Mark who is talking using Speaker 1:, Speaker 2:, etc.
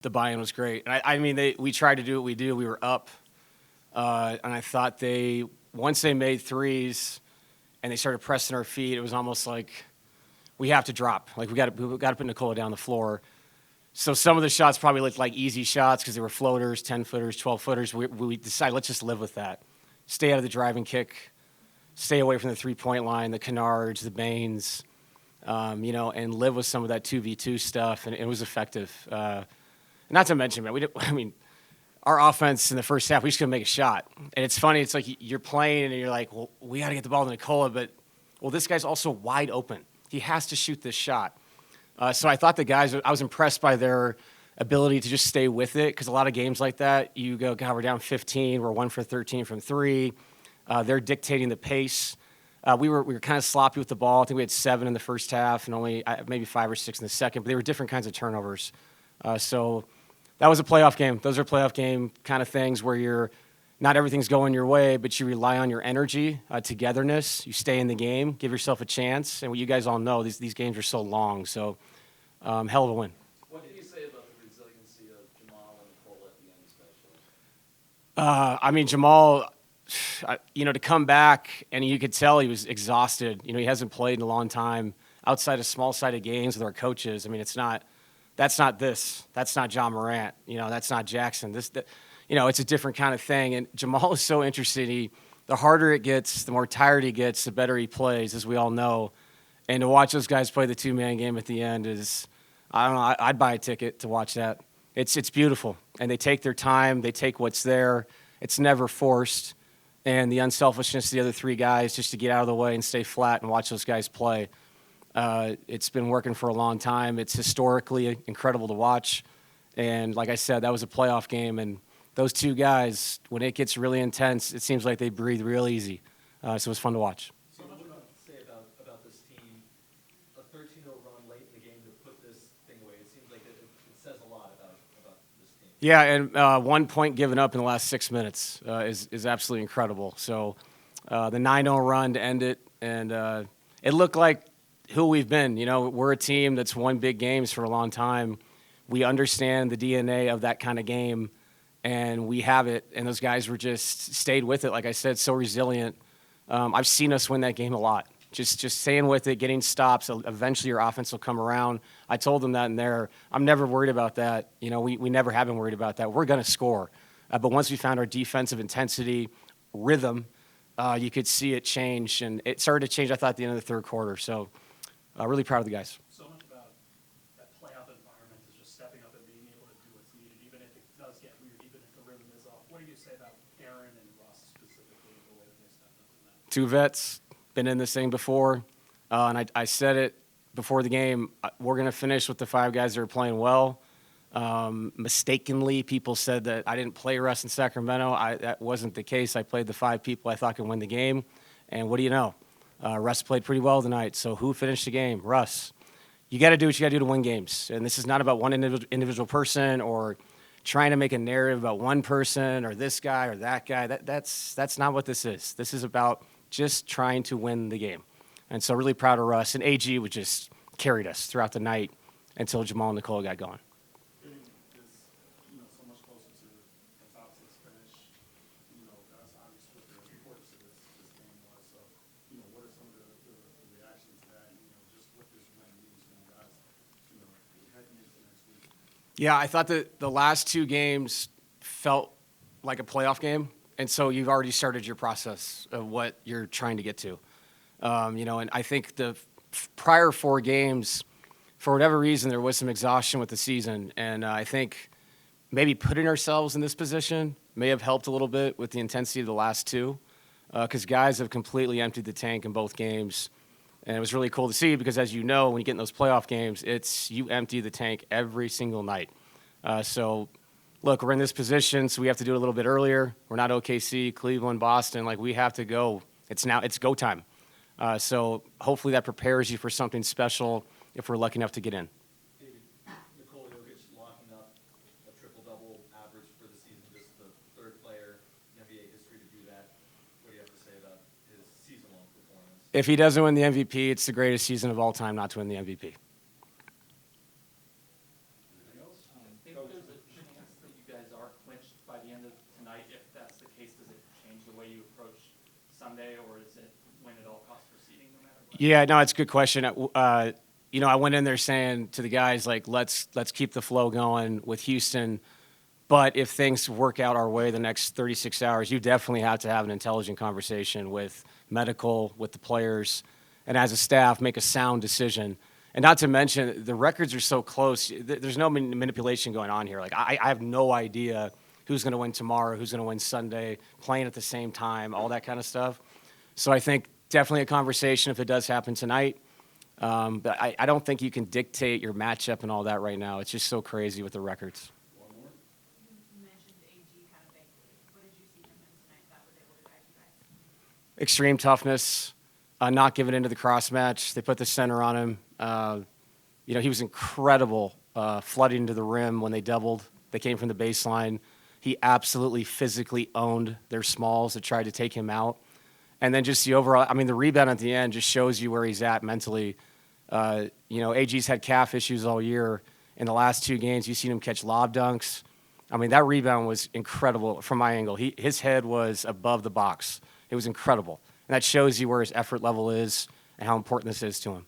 Speaker 1: the buy-in was great. And I mean, we tried to do what we do. We were up, and I thought once they made threes and they started pressing our feet, it was almost like we have to drop. Like we got to put Nikola down the floor. So some of the shots probably looked like easy shots because they were floaters, 10-footers, 12-footers. We decided, let's just live with that. Stay out of the driving kick. Stay away from the three-point line, the Kennards, the Baines, and live with some of that 2v2 stuff, and it was effective. Not to mention, man, our offense in the first half, we just couldn't make a shot. And it's funny, it's like you're playing and you're like, well, we got to get the ball to Nikola, but, well, this guy's also wide open. He has to shoot this shot. So I thought I was impressed by their ability to just stay with it, because a lot of games like that, you go, God, we're down 15, we're 1 for 13 from three. They're dictating the pace. We were kind of sloppy with the ball. I think we had 7 in the first half and only maybe 5 or 6 in the second, but they were different kinds of turnovers. So that was a playoff game. Those are playoff game kind of things where not everything's going your way, but you rely on your energy, togetherness. You stay in the game, give yourself a chance. And what you guys all know, these games are so long. So hell of a win.
Speaker 2: What can you say about the resiliency of Jamal and Cole at the end, especially?
Speaker 1: Jamal, to come back, and you could tell he was exhausted. He hasn't played in a long time outside of small-sided games with our coaches. That's not this. That's not John Morant. That's not Jackson. It's a different kind of thing. And Jamal is so interesting. The harder it gets, the more tired he gets, the better he plays, as we all know. And to watch those guys play the two-man game at the end is, I don't know, I'd buy a ticket to watch that. It's beautiful. And they take their time. They take what's there. It's never forced. And the unselfishness of the other three guys just to get out of the way and stay flat and watch those guys play. It's been working for a long time. It's historically incredible to watch. And like I said, that was a playoff game. And those two guys, when it gets really intense, it seems like they breathe real easy. So it was fun to watch.
Speaker 2: So what do you say about this team? A 13-0 run late in the game to put this thing away. It seems like it says a lot about this team.
Speaker 1: Yeah, and 1 point given up in the last 6 minutes is absolutely incredible. So the 9-0 run to end it, and it looked like who we've been. We're a team that's won big games for a long time. We understand the DNA of that kind of game, and we have it. And those guys were just stayed with it. Like I said, so resilient. I've seen us win that game a lot. Just staying with it, getting stops. Eventually your offense will come around. I told them that in there. I'm never worried about that. We never have been worried about that. We're going to score. But once we found our defensive intensity, rhythm, you could see it change. And it started to change, I thought, at the end of the third quarter. So really proud of the guys.
Speaker 3: So much about that playoff environment is just stepping up and being able to do what's needed, even if it does get weird, even if the rhythm is off. What do you say about Aaron and Russ specifically, the way that they stepped up in that?
Speaker 1: Two vets, been in this thing before, and I said it before the game. We're going to finish with the 5 guys that are playing well. Mistakenly, people said that I didn't play Russ in Sacramento. That wasn't the case. I played the 5 people I thought could win the game, and what do you know? Russ played pretty well tonight. So who finished the game? Russ. You got to do what you got to do to win games, and this is not about one individual person or trying to make a narrative about one person or this guy or that guy. That's not what this is. This is about just trying to win the game. And so really proud of Russ. And AG was just carried us throughout the night until Jamal and Nikola got going.
Speaker 3: Getting this, so much closer to the top 6 finish, that's obvious what the importance of this game was. So, what are some of the reactions to that, just what this win means for you guys, heading into next week?
Speaker 1: Yeah, I thought that the last 2 games felt like a playoff game. And so you've already started your process of what you're trying to get to. And I think the prior 4 games, for whatever reason, there was some exhaustion with the season. And I think maybe putting ourselves in this position may have helped a little bit with the intensity of the last 2, because guys have completely emptied the tank in both games. And it was really cool to see because, as you know, when you get in those playoff games, you empty the tank every single night. Look, we're in this position, so we have to do it a little bit earlier. We're not OKC, Cleveland, Boston. We have to go. It's go time. So hopefully that prepares you for something special if we're lucky enough to get in.
Speaker 2: David, Nikola Jokic locking up a triple-double average for the season, just the 3rd player in NBA history to do that. What do you have to say about his season-long performance?
Speaker 1: If he doesn't win the MVP, it's the greatest season of all time not to win the MVP.
Speaker 2: Anything else? I think there's a Sunday, or is it win at all costs proceeding no matter what?
Speaker 1: Yeah, no, it's a good question. I went in there saying to the guys, like, let's keep the flow going with Houston. But if things work out our way the next 36 hours, you definitely have to have an intelligent conversation with medical, with the players, and as a staff, make a sound decision. And not to mention, the records are so close. There's no manipulation going on here. Like, I have no idea who's going to win tomorrow, who's going to win Sunday, playing at the same time, all that kind of stuff. So I think definitely a conversation if it does happen tonight. But I don't think you can dictate your matchup and all that right now. It's just so crazy with the records.
Speaker 4: You mentioned AG had a big lead. What did you see from him tonight that was able to drive you guys?
Speaker 1: Extreme toughness, not giving into the cross match. They put the center on him. He was incredible flooding to the rim when they doubled. They came from the baseline. He absolutely physically owned their smalls that tried to take him out. And then just the overall, the rebound at the end just shows you where he's at mentally. AG's had calf issues all year. In the last 2 games, you've seen him catch lob dunks. That rebound was incredible from my angle. His head was above the box. It was incredible. And that shows you where his effort level is and how important this is to him.